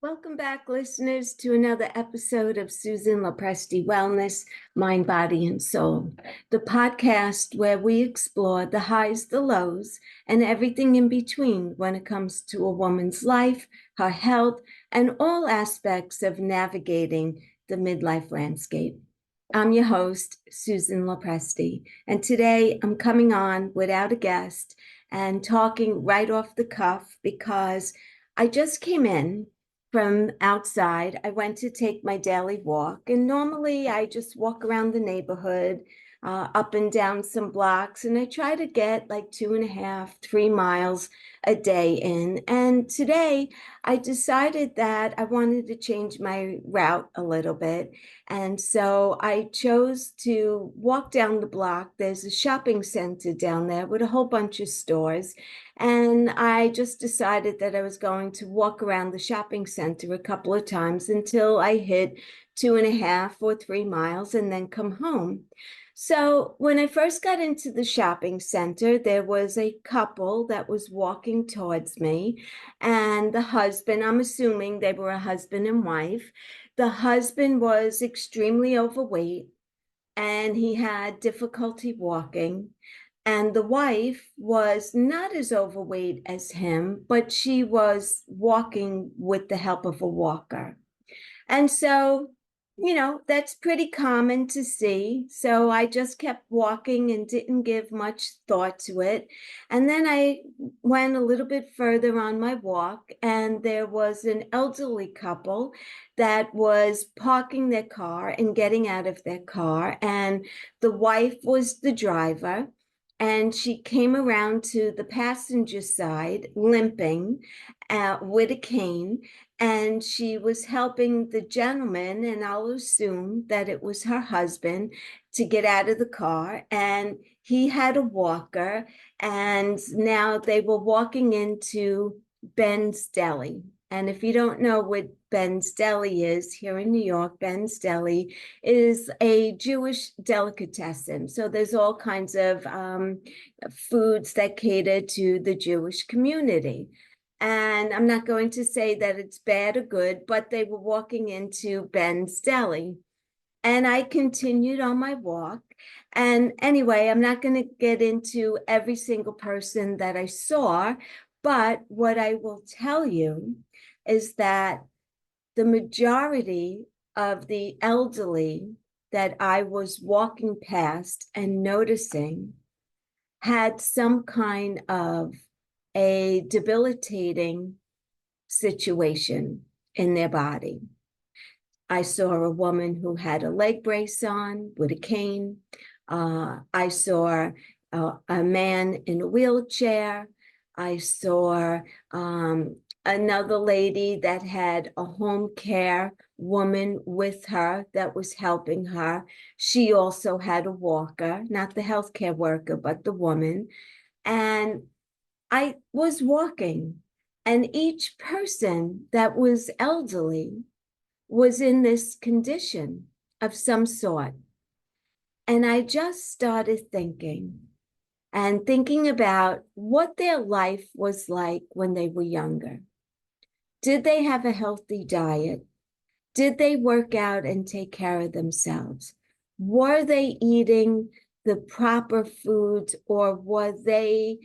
Welcome back, listeners, to another episode of Susan Lopresti Wellness, Mind, Body, and Soul, the podcast where we explore the highs, the lows, and everything in between when it comes to a woman's life, her health, and all aspects of navigating the midlife landscape. I'm your host, Susan Lopresti, and today I'm coming on without a guest and talking right off the cuff because I just came in from outside. I went to take my daily walk, and normally I just walk around the neighborhood, up and down some blocks, and I try to get like 2.5, 3 miles a day in. And today I decided that I wanted to change my route a little bit. And so I chose to walk down the block. There's a shopping center down there with a whole bunch of stores. And I just decided that I was going to walk around the shopping center a couple of times until I hit 2.5 or 3 miles and then come home. So when I first got into the shopping center, there was a couple that was walking towards me, and the husband, I'm assuming they were a husband and wife. The husband was extremely overweight and he had difficulty walking. And the wife was not as overweight as him, but she was walking with the help of a walker. And so, that's pretty common to see. So I just kept walking and didn't give much thought to it. And then I went a little bit further on my walk, and there was an elderly couple that was parking their car and getting out of their car. And the wife was the driver. And she came around to the passenger side limping with a cane, and she was helping the gentleman, and I'll assume that it was her husband, to get out of the car. And he had a walker, and now they were walking into Ben's Deli. And if you don't know what Ben's Deli is here in New York, Ben's Deli is a Jewish delicatessen. So there's all kinds of foods that cater to the Jewish community. And I'm not going to say that it's bad or good, but they were walking into Ben's Deli. And I continued on my walk. And anyway, I'm not going to get into every single person that I saw, but what I will tell you is that the majority of the elderly that I was walking past and noticing had some kind of a debilitating situation in their body. I saw a woman who had a leg brace on with a cane. I saw a man in a wheelchair. I saw another lady that had a home care woman with her that was helping her. She also had a walker, not the healthcare worker, but the woman. And I was walking, and each person that was elderly was in this condition of some sort. And I just started thinking about what their life was like when they were younger. Did they have a healthy diet? Did they work out and take care of themselves? Were they eating the proper foods, or were they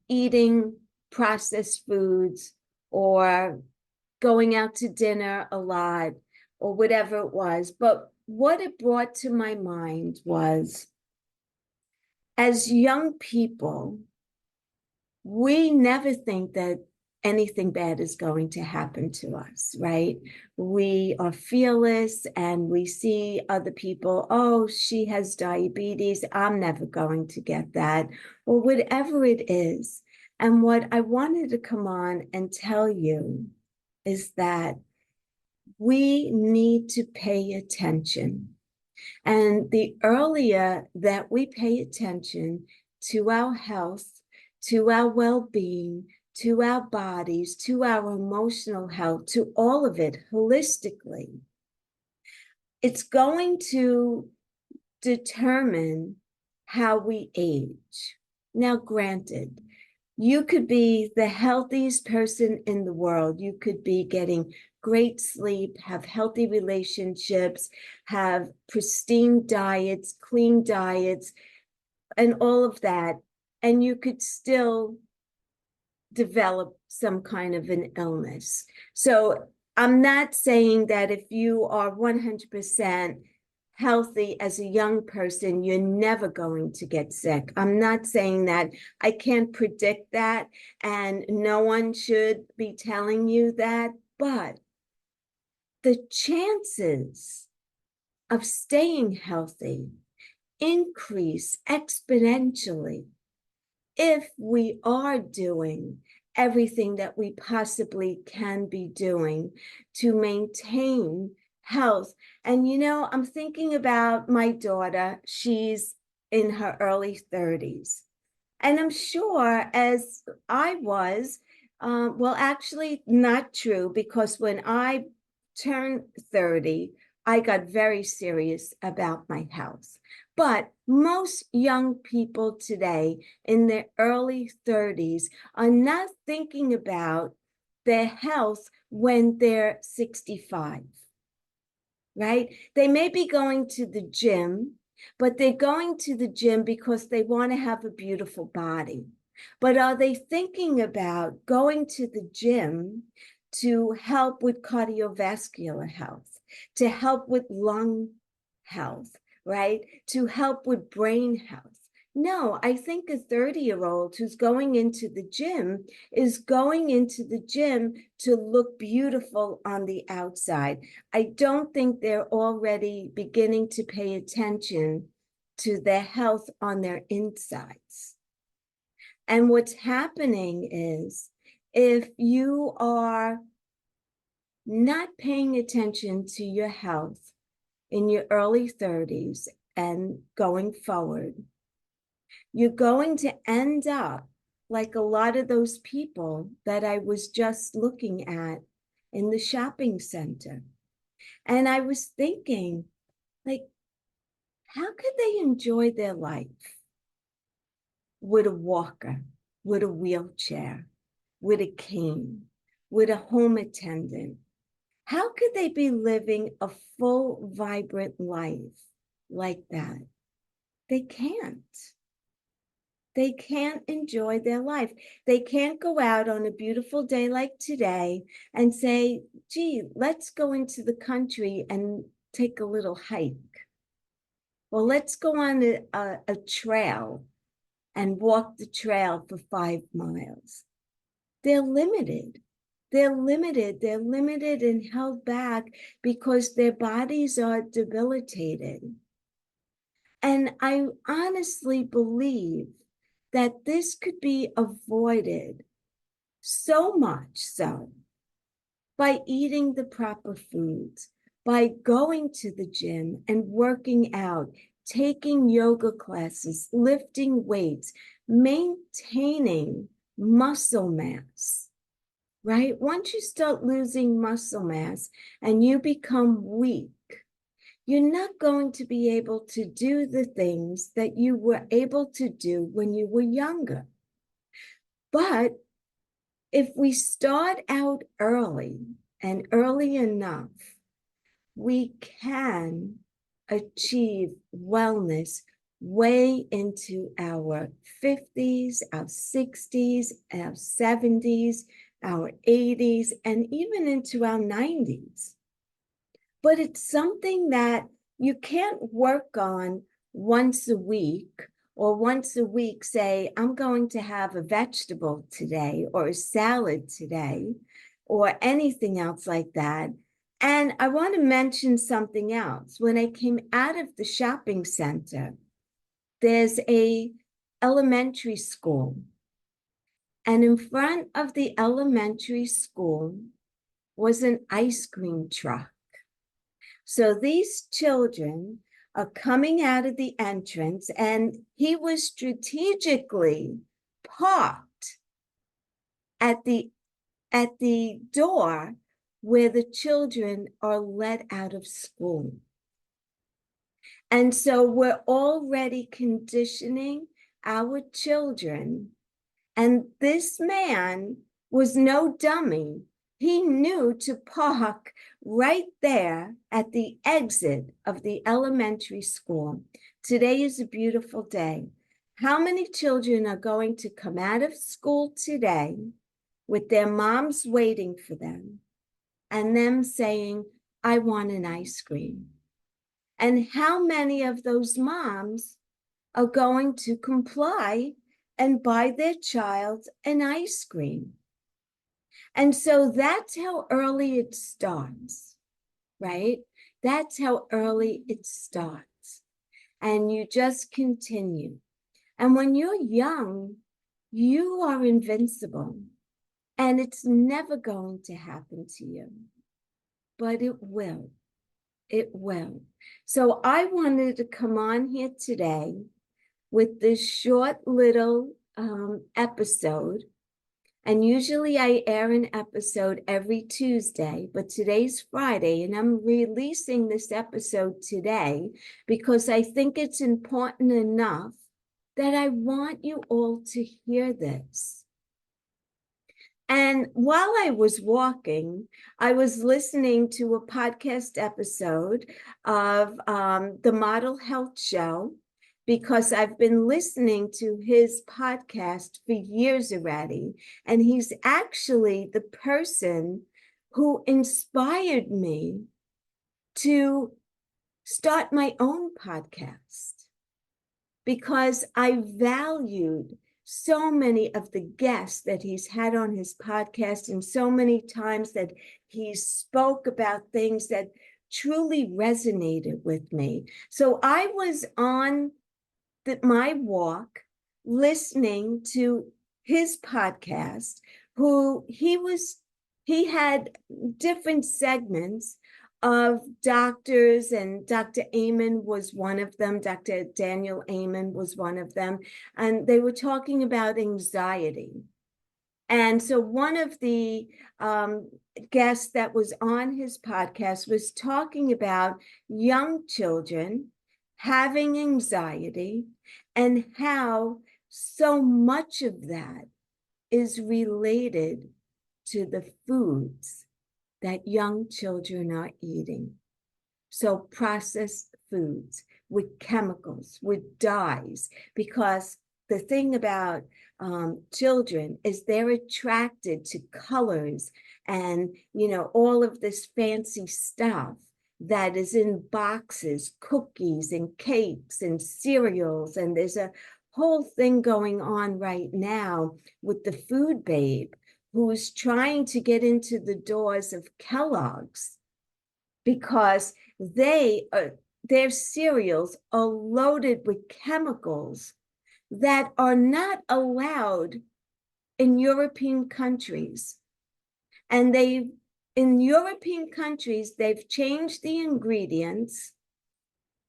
eating processed foods or going out to dinner a lot or whatever it was? But what it brought to my mind was, as young people, we never think that anything bad is going to happen to us, right? We are fearless and we see other people, oh, she has diabetes, I'm never going to get that, or whatever it is. And what I wanted to come on and tell you is that we need to pay attention. And the earlier that we pay attention to our health, to our well-being, to our bodies, to our emotional health, to all of it holistically, it's going to determine how we age. Now, granted, You could be the healthiest person in the world. You could be getting great sleep, have healthy relationships, have pristine diets, clean diets, and all of that. And you could still develop some kind of an illness. So I'm not saying that if you are 100% healthy as a young person, you're never going to get sick. I'm not saying that. I can't predict that, and no one should be telling you that, but the chances of staying healthy increase exponentially if we are doing everything that we possibly can be doing to maintain health. And, I'm thinking about my daughter. She's in her early 30s. And I'm sure, as I was, well, actually, not true, because when I turned 30, I got very serious about my health. But most young people today in their early 30s are not thinking about their health when they're 65, right? They may be going to the gym, but they're going to the gym because they want to have a beautiful body. But are they thinking about going to the gym to help with cardiovascular health, to help with lung health, right? To help with brain health? No, I think a 30-year-old who's going into the gym is going into the gym to look beautiful on the outside. I don't think they're already beginning to pay attention to their health on their insides. And what's happening is, if you are not paying attention to your health in your early 30s and going forward, you're going to end up like a lot of those people that I was just looking at in the shopping center. And I was thinking, like, how could they enjoy their life with a walker, with a wheelchair, with a cane, with a home attendant? How could they be living a full, vibrant life like that? They can't. They can't enjoy their life. They can't go out on a beautiful day like today and say, gee, let's go into the country and take a little hike. Well, let's go on a trail and walk the trail for 5 miles. They're limited. They're limited. They're limited and held back because their bodies are debilitated. And I honestly believe that this could be avoided, so much so, by eating the proper foods, by going to the gym and working out, taking yoga classes, lifting weights, maintaining muscle mass, right? Once you start losing muscle mass and you become weak, you're not going to be able to do the things that you were able to do when you were younger. But if we start out early and early enough, we can achieve wellness way into our 50s, our 60s, our 70s, our 80s, and even into our 90s. But it's something that you can't work on once a week, or once a week say, I'm going to have a vegetable today or a salad today or anything else like that. And I want to mention something else. When I came out of the shopping center, there's a elementary school. And in front of the elementary school was an ice cream truck. So these children are coming out of the entrance, and he was strategically parked at the door where the children are let out of school. And so we're already conditioning our children And this man was no dummy. He knew to park right there at the exit of the elementary school. Today is a beautiful day. How many children are going to come out of school today with their moms waiting for them and them saying, I want an ice cream? And how many of those moms are going to comply and buy their child an ice cream? And so that's how early it starts, right? That's how early it starts. And you just continue. And when you're young, you are invincible. And it's never going to happen to you. But it will. It will. So I wanted to come on here today with this short little episode. And usually I air an episode every Tuesday, but today's Friday, and I'm releasing this episode today because I think it's important enough that I want you all to hear this. And while I was walking, I was listening to a podcast episode of the Model Health Show, because I've been listening to his podcast for years already. And he's actually the person who inspired me to start my own podcast, because I valued so many of the guests that he's had on his podcast, and so many times that he spoke about things that truly resonated with me. So I was on my walk listening to his podcast, he had different segments of doctors, and Dr. Amen was one of them. Dr. Daniel Amen was one of them. And they were talking about anxiety. And so one of the guests that was on his podcast was talking about young children having anxiety and how so much of that is related to the foods that young children are eating. So processed foods with chemicals, with dyes, because the thing about children is they're attracted to colors and, all of this fancy stuff that is in boxes, cookies and cakes and cereals. And there's a whole thing going on right now with the food babe, who's trying to get into the doors of Kellogg's because their cereals are loaded with chemicals that are not allowed in European countries. And in European countries, they've changed the ingredients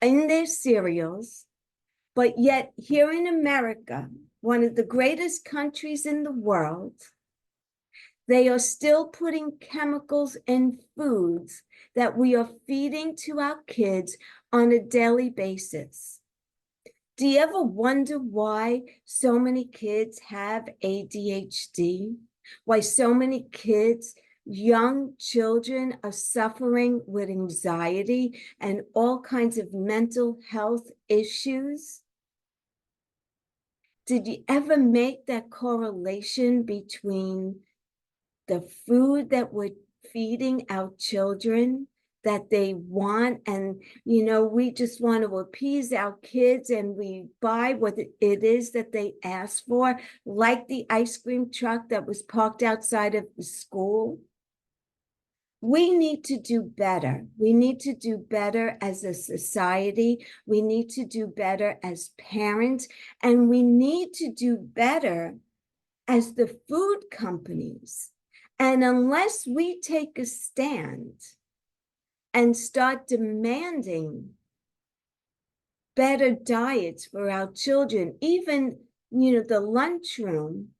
in their cereals, but yet here in America, one of the greatest countries in the world, they are still putting chemicals in foods that we are feeding to our kids on a daily basis. Do you ever wonder why so many kids have ADHD? Why so many kids, young children, are suffering with anxiety and all kinds of mental health issues? Did you ever make that correlation between the food that we're feeding our children that they want, and we just want to appease our kids and we buy what it is that they ask for, like the ice cream truck that was parked outside of the school? We need to do better. We need to do better as a society. We need to do better as parents, and we need to do better as the food companies. And unless we take a stand and start demanding better diets for our children, even, the lunchroom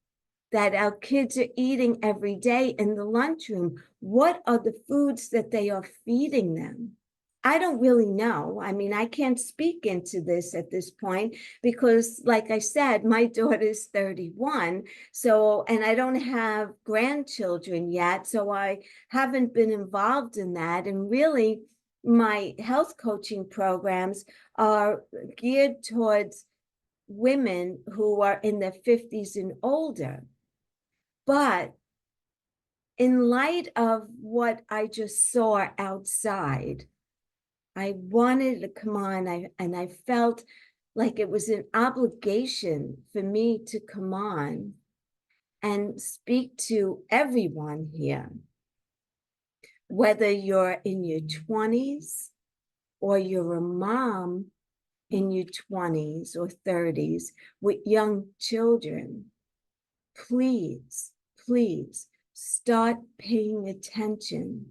that our kids are eating every day in the lunchroom, what are the foods that they are feeding them? I don't really know. I mean, I can't speak into this at this point because, like I said, my daughter's 31. So, and I don't have grandchildren yet. So I haven't been involved in that. And really, my health coaching programs are geared towards women who are in their 50s and older. But in light of what I just saw outside, I wanted to come on, and I felt like it was an obligation for me to come on and speak to everyone here, whether you're in your 20s or you're a mom in your 20s or 30s with young children. Please, please start paying attention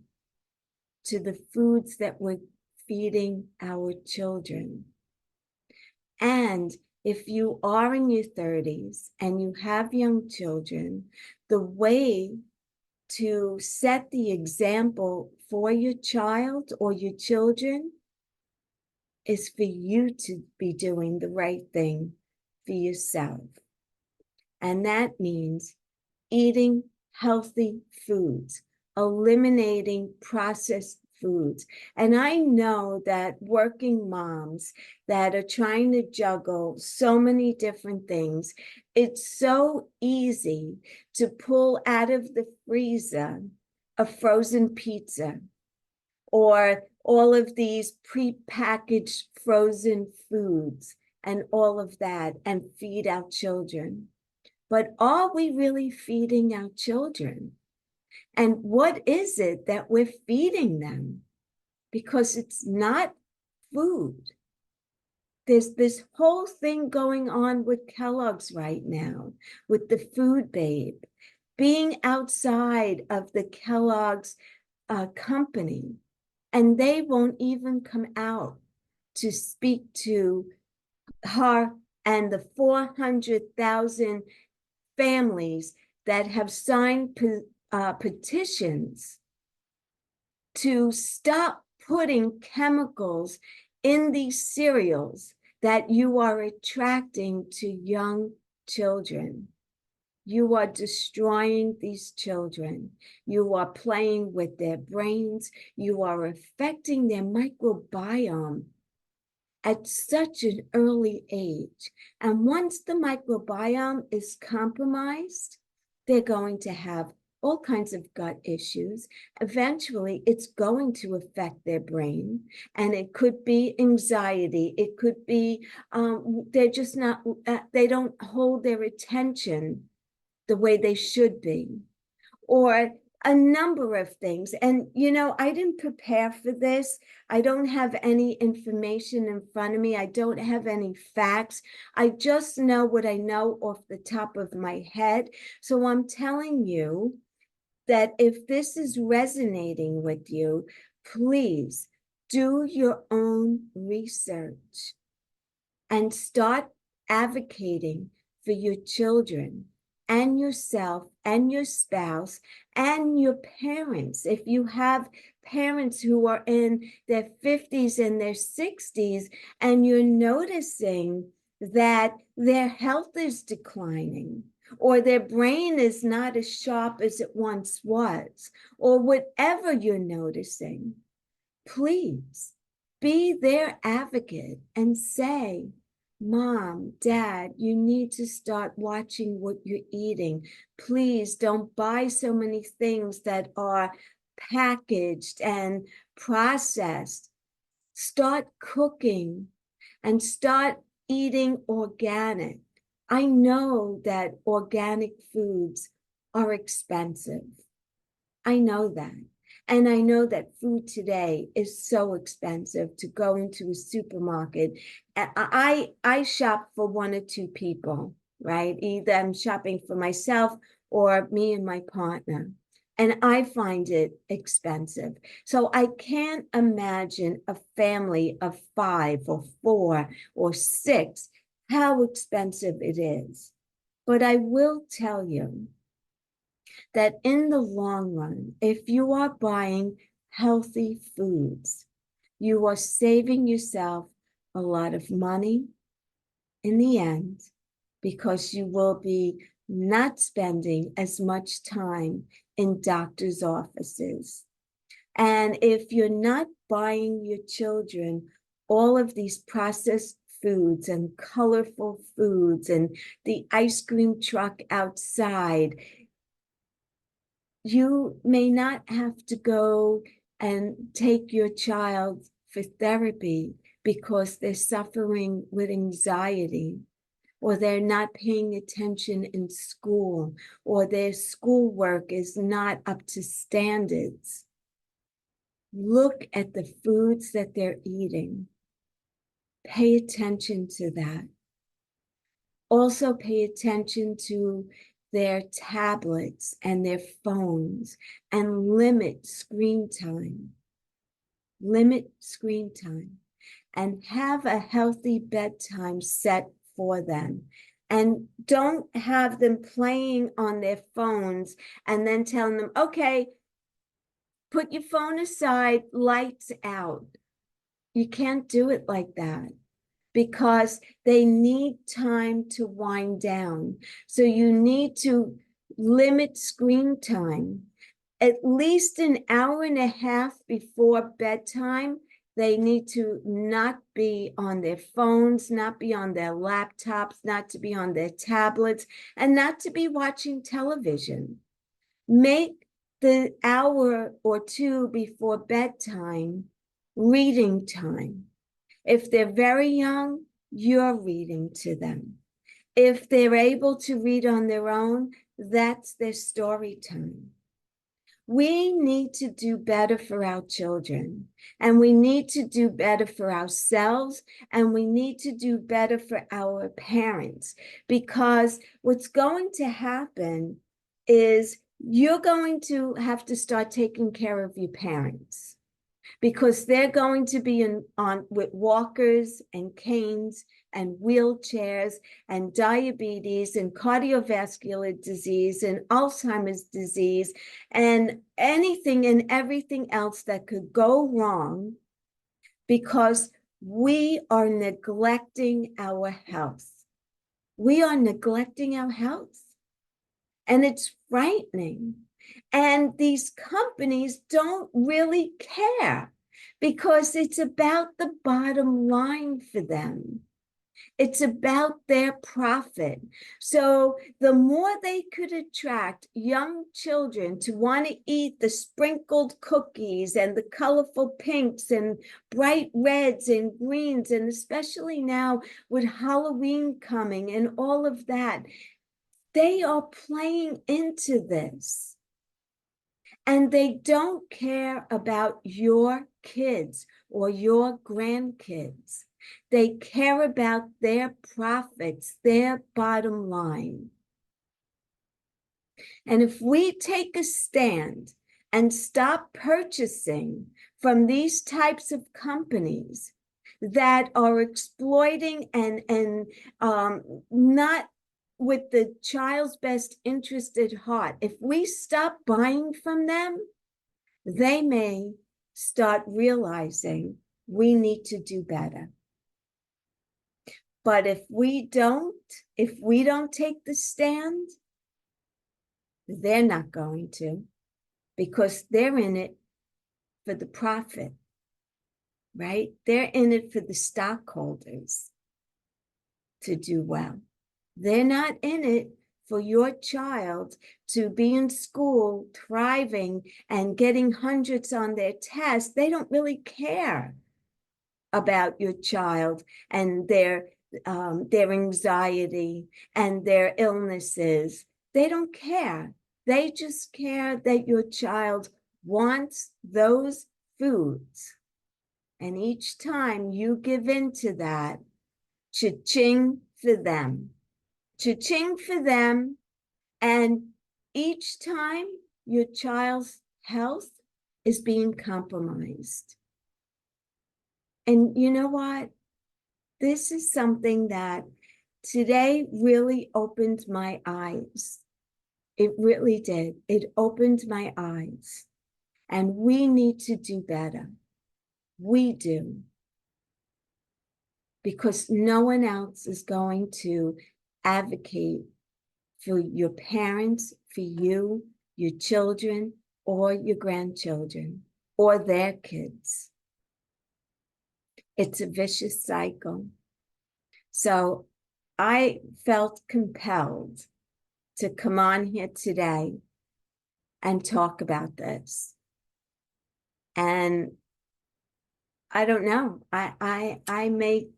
to the foods that we're feeding our children. And if you are in your 30s and you have young children, the way to set the example for your child or your children is for you to be doing the right thing for yourself. And that means eating healthy foods, eliminating processed foods. And I know that working moms that are trying to juggle so many different things, it's so easy to pull out of the freezer a frozen pizza or all of these prepackaged frozen foods and all of that and feed our children. But are we really feeding our children? And what is it that we're feeding them? Because it's not food. There's this whole thing going on with Kellogg's right now, with the food babe, being outside of the Kellogg's company, and they won't even come out to speak to her and the 400,000 families that have signed petitions to stop putting chemicals in these cereals that you are attracting to young children. You are destroying these children. You are playing with their brains. You are affecting their microbiome at such an early age. And once the microbiome is compromised, they're going to have all kinds of gut issues. Eventually, it's going to affect their brain. And it could be anxiety. It could be they're just not, they don't hold their attention the way they should be. Or a number of things. And, you know, I didn't prepare for this. I don't have any information in front of me. I don't have any facts. I just know what I know off the top of my head. So I'm telling you that if this is resonating with you, please do your own research and start advocating for your children and yourself and your spouse and your parents. If you have parents who are in their 50s and their 60s and you're noticing that their health is declining or their brain is not as sharp as it once was, or whatever you're noticing, please be their advocate and say, Mom, Dad, you need to start watching what you're eating. Please don't buy so many things that are packaged and processed. Start cooking and start eating organic. I know that organic foods are expensive. I know that. And I know that food today is so expensive to go into a supermarket. I shop for one or two people, right? Either I'm shopping for myself or me and my partner. And I find it expensive. So I can't imagine a family of 5 or 4 or 6, how expensive it is. But I will tell you that in the long run, if you are buying healthy foods, you are saving yourself a lot of money in the end, because you will be not spending as much time in doctor's offices. And if you're not buying your children all of these processed foods and colorful foods and the ice cream truck outside, you may not have to go and take your child for therapy because they're suffering with anxiety, or they're not paying attention in school, or their schoolwork is not up to standards. Look at the foods that they're eating. Pay attention to that. Also pay attention to their tablets and their phones, and limit screen time. Limit screen time, and have a healthy bedtime set for them. And don't have them playing on their phones and then telling them, okay, put your phone aside, lights out. You can't do it like that, because they need time to wind down. So you need to limit screen time. At least an hour and a half before bedtime, they need to not be on their phones, not be on their laptops, not to be on their tablets, and not to be watching television. Make the hour or two before bedtime reading time. If they're very young, you're reading to them. If they're able to read on their own, that's their story time. We need to do better for our children, and we need to do better for ourselves, and we need to do better for our parents, because what's going to happen is you're going to have to start taking care of your parents, because they're going to be on with walkers and canes and wheelchairs and diabetes and cardiovascular disease and Alzheimer's disease and anything and everything else that could go wrong, because we are neglecting our health. We are neglecting our health, and it's frightening. And these companies don't really care, because it's about the bottom line for them. It's about their profit. So the more they could attract young children to want to eat the sprinkled cookies and the colorful pinks and bright reds and greens, and especially now with Halloween coming and all of that, they are playing into this. And they don't care about your kids or your grandkids. They care about their profits, their bottom line. And if we take a stand and stop purchasing from these types of companies that are exploiting and not with the child's best interest at heart, if we stop buying from them, they may start realizing we need to do better. But if we don't take the stand, they're not going to, because they're in it for the profit, right? They're in it for the stockholders to do well. They're not in it for your child to be in school, thriving, and getting hundreds on their test. They don't really care about your child and their anxiety and their illnesses. They don't care. They just care that your child wants those foods. And each time you give in to that, cha-ching for them. Cha-ching for them. And each time your child's health is being compromised. And you know what? This is something that today really opened my eyes. It really did. It opened my eyes. And we need to do better. We do. Because no one else is going to advocate for your parents, for you, your children, or your grandchildren, or their kids. It's a vicious cycle. So I felt compelled to come on here today and talk about this. And I don't know, I may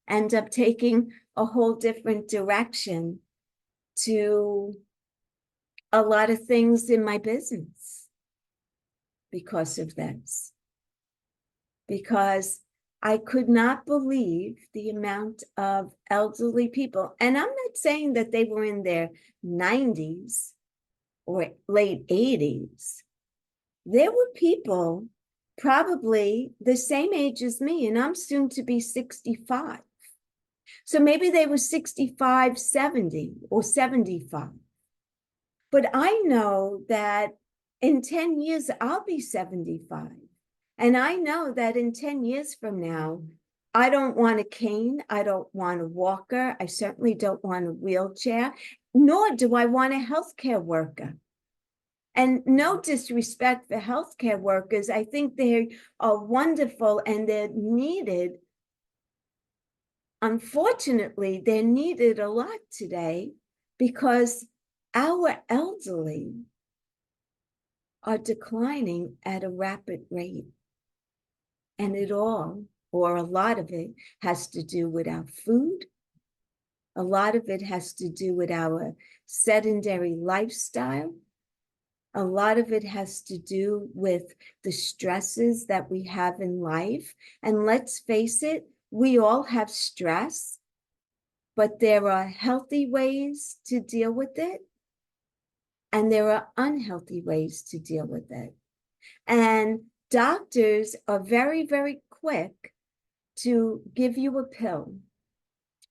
end up taking a whole different direction to a lot of things in my business because of this. Because I could not believe the amount of elderly people, and I'm not saying that they were in their 90s or late 80s. There were people probably the same age as me, and I'm soon to be 65. So maybe they were 65, 70, or 75. But I know that in 10 years, I'll be 75. And I know that in 10 years from now, I don't want a cane. I don't want a walker. I certainly don't want a wheelchair, nor do I want a healthcare worker. And no disrespect for healthcare workers. I think they are wonderful and they're needed. Unfortunately, they're needed a lot today because our elderly are declining at a rapid rate. And it all, or a lot of it, has to do with our food. A lot of it has to do with our sedentary lifestyle. A lot of it has to do with the stresses that we have in life. And let's face it, we all have stress, but there are healthy ways to deal with it. And there are unhealthy ways to deal with it. And doctors are very, very quick to give you a pill.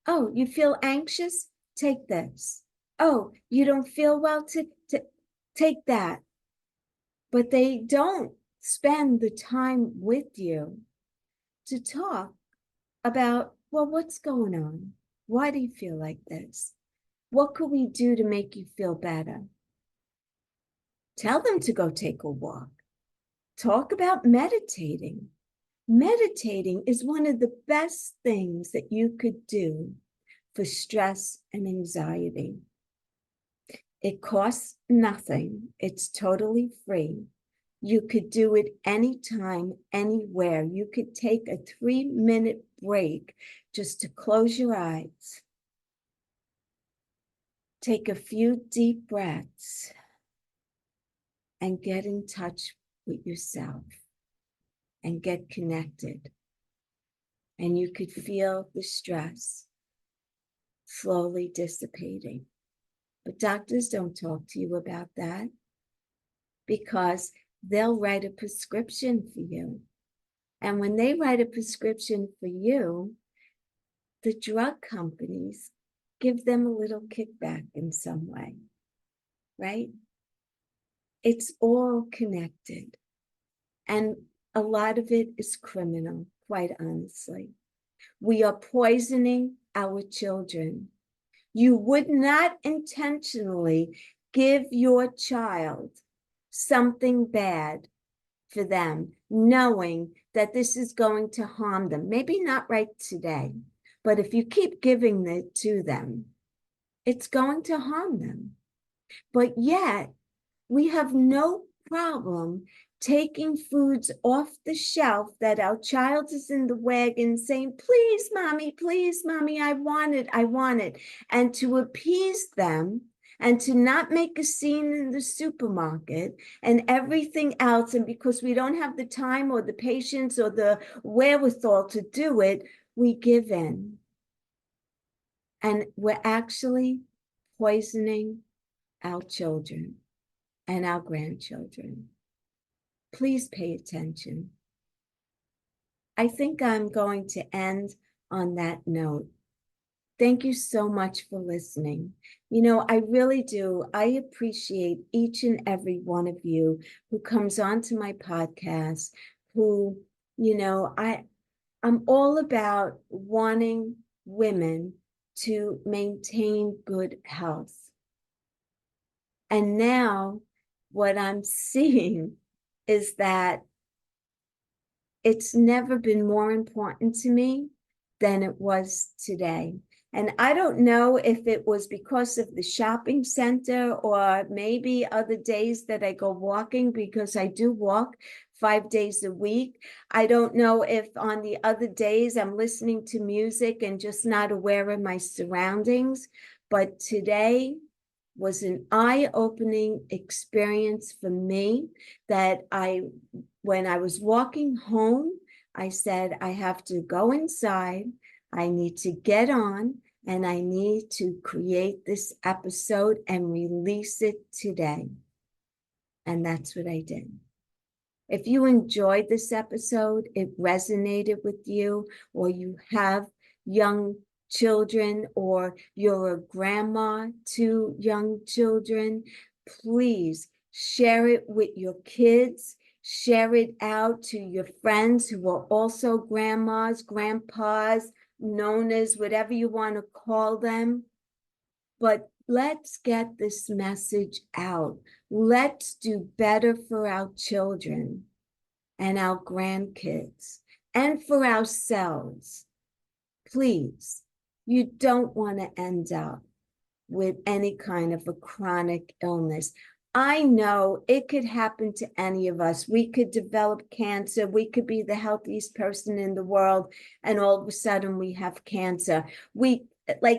Oh, you feel anxious? Take this. Oh, you don't feel well? Take that. But they don't spend the time with you to talk about, well, what's going on? Why do you feel like this? What could we do to make you feel better? Tell them to go take a walk. Talk about meditating. Meditating is one of the best things that you could do for stress and anxiety. It costs nothing. It's totally free. You could do it anytime, anywhere. You could take a 3-minute break just to close your eyes. Take a few deep breaths and get in touch with yourself and get connected. And you could feel the stress slowly dissipating. But doctors don't talk to you about that because they'll write a prescription for you. And when they write a prescription for you, the drug companies give them a little kickback in some way, right? It's all connected. And a lot of it is criminal, quite honestly. We are poisoning our children. You would not intentionally give your child something bad for them, knowing that this is going to harm them. Maybe not right today, but if you keep giving it to them, it's going to harm them. But yet, we have no problem taking foods off the shelf that our child is in the wagon saying, please, mommy, I want it. And to appease them and to not make a scene in the supermarket and everything else. And because we don't have the time or the patience or the wherewithal to do it, we give in. And we're actually poisoning our children and our grandchildren. Please pay attention. I think I'm going to end on that note. Thank you so much for listening. You know, I really do. I appreciate each and every one of you who comes onto my podcast, who I'm all about wanting women to maintain good health. And now what I'm seeing is that it's never been more important to me than it was today. And I don't know if it was because of the shopping center or maybe other days that I go walking, because I do walk 5 days a week. I don't know if on the other days I'm listening to music and just not aware of my surroundings. But today was an eye-opening experience for me that when I was walking home, I said, I have to go inside. I need to get on and I need to create this episode and release it today. And that's what I did. If you enjoyed this episode, it resonated with you, or you have young children, or you're a grandma to young children, please share it with your kids. Share it out to your friends who are also grandmas, grandpas, nonas, whatever you want to call them. But let's get this message out. Let's do better for our children and our grandkids and for ourselves. Please, you don't want to end up with any kind of a chronic illness. I know it could happen to any of us. We could develop cancer. We could be the healthiest person in the world, and all of a sudden we have cancer.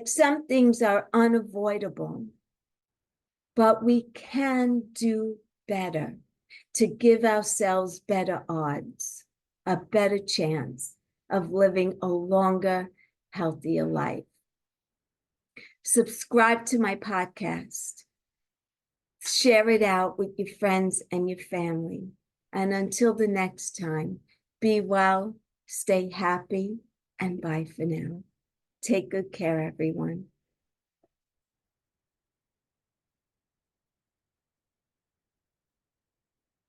Some things are unavoidable, but we can do better to give ourselves better odds, a better chance of living a longer, healthier life. Subscribe to my podcast. Share it out with your friends and your family. And until the next time, be well, stay happy, and bye for now. Take good care, everyone.